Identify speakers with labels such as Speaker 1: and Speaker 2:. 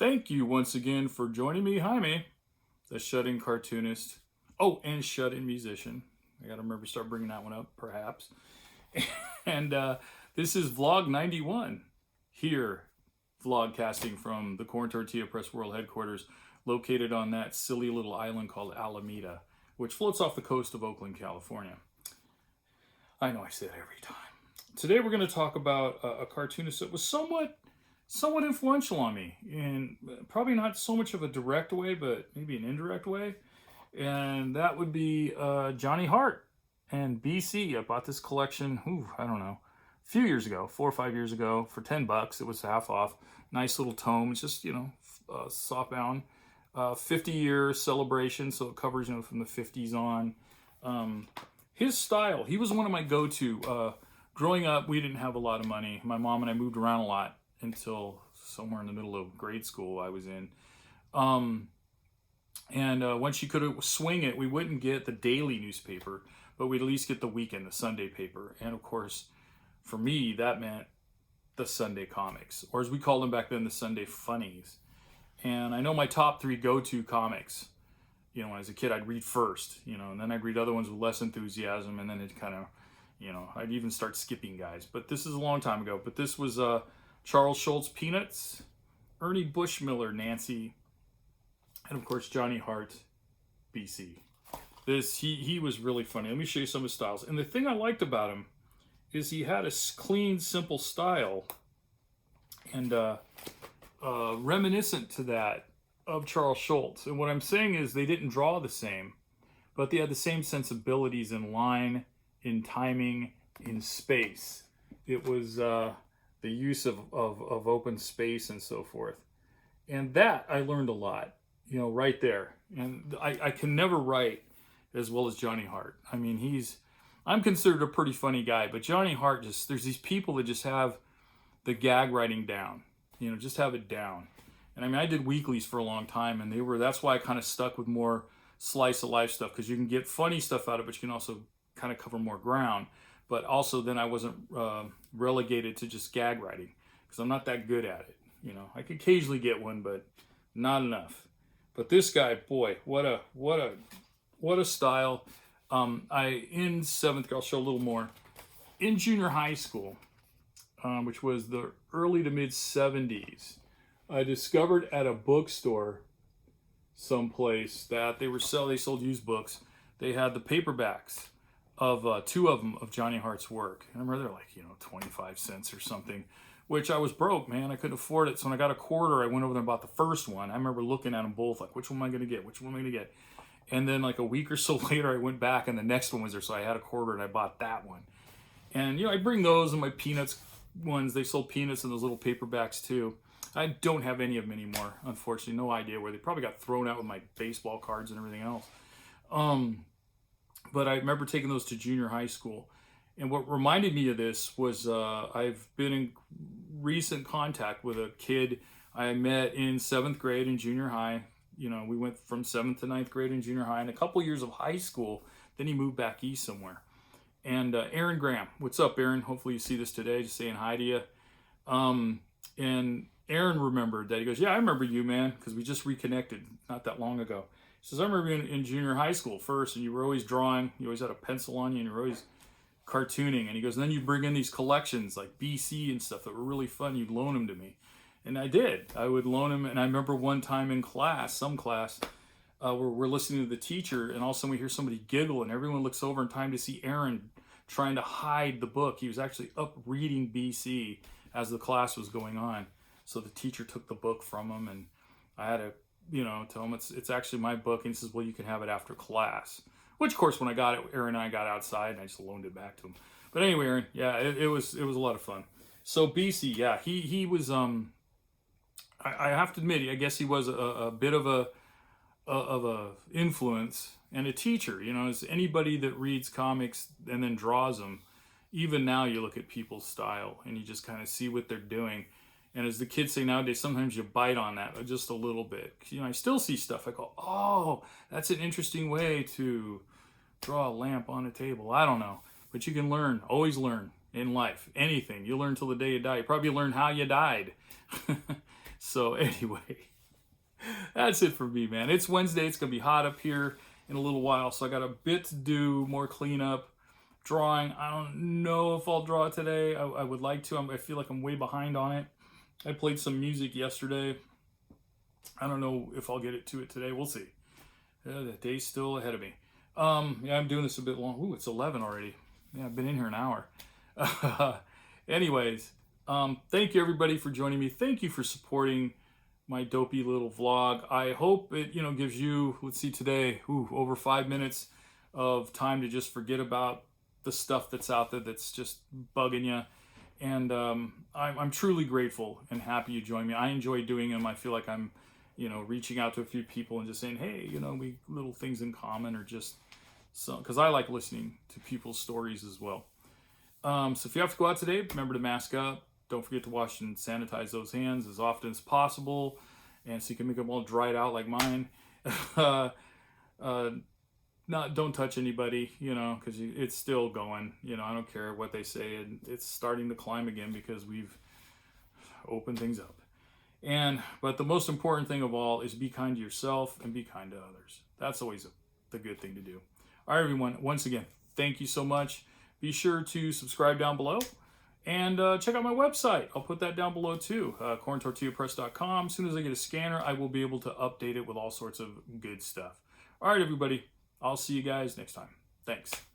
Speaker 1: Thank you once again for joining me, Jaime, the shut-in cartoonist. Oh, and shut-in musician. I gotta remember to start bringing that one up, perhaps. And this is vlog 91 here, vlogcasting from the Corn Tortilla Press World headquarters, located on that silly little island called Alameda, which floats off the coast of Oakland, California. I know I say that every time. Today we're going to talk about a cartoonist that was somewhat influential on me, in probably not so much of a direct way, but maybe an indirect way. And that would be Johnny Hart and BC. I bought this collection, I don't know, a few years ago, 4 or 5 years ago, for $10. It was half off. Nice little tome. It's just, softbound. 50-year celebration, so it covers, from the 50s on. His style, he was one of my go-to. Growing up, we didn't have a lot of money. My mom and I moved around a lot until somewhere in the middle of grade school I was in. And when she could swing it, we wouldn't get the daily newspaper, but we'd at least get the weekend, the Sunday paper. And of course, for me, that meant the Sunday comics, or as we called them back then, the Sunday funnies. And I know my top 3 go-to comics, as a kid, I'd read first, and then I'd read other ones with less enthusiasm, and then it kind of, I'd even start skipping guys. But this is a long time ago. But this was Charles Schulz, Peanuts, Ernie Bushmiller, Nancy, and of course Johnny Hart, BC. He was really funny. Let me show you some of his styles. And the thing I liked about him is he had a clean, simple style, and reminiscent to that of Charles Schulz. And what I'm saying is they didn't draw the same, but they had the same sensibilities in line, in timing, in space. It was the use of open space and so forth. And that I learned a lot, right there. And I can never write as well as Johnny Hart. I mean, I'm considered a pretty funny guy, but Johnny Hart there's these people that just have the gag writing down, just have it down. And I mean, I did weeklies for a long time, and that's why I kind of stuck with more slice of life stuff, because you can get funny stuff out of it, but you can also kind of cover more ground. But also then I wasn't relegated to just gag writing, because I'm not that good at it. I could occasionally get one, but not enough. But this guy, boy, what a style. In 7th grade, I'll show a little more. In junior high school, which was the early to mid 70s, I discovered at a bookstore someplace that they sold used books. They had the paperbacks of 2 of them of Johnny Hart's work. And I remember they're like, 25 cents or something, which I was broke, man. I couldn't afford it. So when I got a quarter, I went over there and bought the first one. I remember looking at them both like, which one am I going to get? Which one am I going to get? And then like a week or so later, I went back and the next one was there. So I had a quarter and I bought that one. And, I bring those and my Peanuts ones. They sold Peanuts in those little paperbacks too. I don't have any of them anymore, unfortunately. No idea where. They probably got thrown out with my baseball cards and everything else. But I remember taking those to junior high school. And what reminded me of this was I've been in recent contact with a kid I met in 7th grade in junior high. We went from 7th to 9th grade in junior high, and a couple years of high school. Then he moved back east somewhere. And Aaron Graham. What's up, Aaron? Hopefully you see this today. Just saying hi to you. And Aaron remembered that. He goes, yeah, I remember you, man, because we just reconnected not that long ago. He says, I remember you in junior high school first, and you were always drawing. You always had a pencil on you, and you were always cartooning. And he goes, and then you'd bring in these collections like BC and stuff that were really fun. You'd loan them to me. And I did. I would loan them. And I remember one time in some class, where we're listening to the teacher, and all of a sudden we hear somebody giggle, and everyone looks over in time to see Aaron trying to hide the book. He was actually up reading BC as the class was going on. So the teacher took the book from him, and I had to, tell him it's actually my book. And he says, well, you can have it after class. Which, of course, when I got it, Aaron and I got outside, and I just loaned it back to him. But anyway, Aaron, yeah, it was a lot of fun. So BC, yeah, he was, I have to admit, I guess he was a bit of a influence and a teacher. As anybody that reads comics and then draws them, even now you look at people's style and you just kind of see what they're doing. And as the kids say nowadays, sometimes you bite on that just a little bit. I still see stuff. I go, oh, that's an interesting way to draw a lamp on a table. I don't know. But you can learn, always learn in life. Anything. You learn till the day you die. You probably learn how you died. So anyway, That's it for me, man. It's Wednesday. It's going to be hot up here in a little while, so I got a bit to do, more cleanup, drawing. I don't know if I'll draw today. I would like to. I feel like I'm way behind on it. I played some music yesterday. I don't know if I'll get to it today. We'll see. The day's still ahead of me. Yeah, I'm doing this a bit long. Ooh, it's 11 already. Yeah, I've been in here an hour. Anyways, thank you everybody for joining me. Thank you for supporting my dopey little vlog. I hope it, gives you, let's see today, over 5 minutes of time to just forget about the stuff that's out there that's just bugging you. And I'm truly grateful and happy you joined me. I enjoy doing them. I feel like I'm, reaching out to a few people and just saying, hey, we little things in common, or just some, because I like listening to people's stories as well. So if you have to go out today, remember to mask up. Don't forget to wash and sanitize those hands as often as possible, and so you can make them all dried out like mine. Don't touch anybody, because it's still going. I don't care what they say, and it's starting to climb again because we've opened things up. But the most important thing of all is be kind to yourself and be kind to others. That's always the good thing to do. All right, everyone. Once again, thank you so much. Be sure to subscribe down below and check out my website. I'll put that down below too, corntortillapress.com. As soon as I get a scanner, I will be able to update it with all sorts of good stuff. All right, everybody. I'll see you guys next time. Thanks.